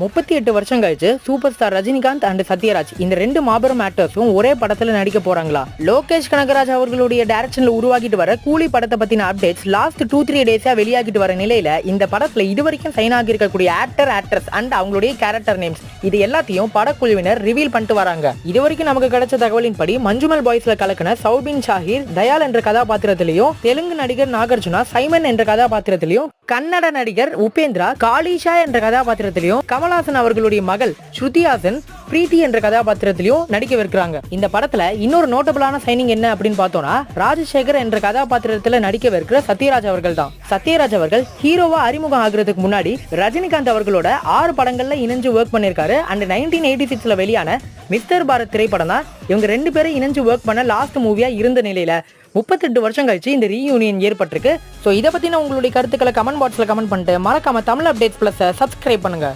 38 வருஷம் கழிச்சு super star Rajinikanth and Sathyaraj இந்த ரெண்டு மாபெரும் ஆக்டர்ஸும் ஒரே படத்துல நடிக்க போறாங்களா? லோகேஷ் கனகராஜ் அவர்களுடைய டைரக்ஷன்ல உருவாக்கிட்டு வர கூலி படத்தை பத்தின அப்டேட்ஸ் லாஸ்ட் 2-3 டேஸா வெளியாகிட்டு வர நிலையில இந்த படத்துல இதுவரைக்கும் சைன் ஆகி இருக்கக்கூடிய ஆக்டர்ஸ் அண்ட் அவங்களுடைய கேரக்டர் நேம்ஸ் இது எல்லாத்தையும் படக்குழுவினர் ரிவீல் பண்ணிட்டு வராங்க. இதுவரைக்கும் நமக்கு கிடைச்ச தகவலின்படி மஞ்சுமல் பாய்ஸ்ல கலக்கின சௌபின் ஷாஹிர் தயால் என்ற கதாபாத்திரத்திலையும், தெலுங்கு நடிகர் நாகார்ஜுனா சைமன் என்ற கதாபாத்திரத்திலையும், கன்னட நடிகர் உபேந்திரா காளிஷா என்ற கதாபாத்திரத்திலையும், கமல்ஹாசன் அவர்களுடைய மகள் ஸ்ருதிஹாசன் பிரீத்தி என்ற கதாபாத்திரத்திலையும் நடிக்கவிருக்கிறாங்க. இந்த படத்துல இன்னொரு நோட்டபிளான சைனிங் என்ன அப்படின்னு பார்த்தோம்னா, ராஜசேகர் என்ற கதாபாத்திரத்துல நடிக்கவிருக்கிற சத்யராஜ் அவர்கள் தான். சத்யராஜ் அவர்கள் ஹீரோவா அறிமுகம் ஆகுறதுக்கு முன்னாடி ரஜினிகாந்த் அவர்களோட 6 படங்கள்ல இணைஞ்சு ஒர்க் பண்ணிருக்காரு. அண்ட் 1986ல வெளியான மிஸ்டர் பாரத் திரைப்படம் தான் இவங்க 2 பேரும் இணைஞ்சு ஒர்க் பண்ண லாஸ்ட் மூவியா இருந்த நிலையில 38 வருஷம் கழிச்சு இந்த ரீயூனியன் ஏற்பட்டிருக்கு. ஸோ இதை பத்தின உங்களுடைய கருத்துக்களை கமெண்ட் பாக்ஸ்ல கமெண்ட் பண்ணிட்டு மறக்காம தமிழ் அப்டேட்ஸ் பிளஸ் சப்ஸ்கிரைப் பண்ணுங்க.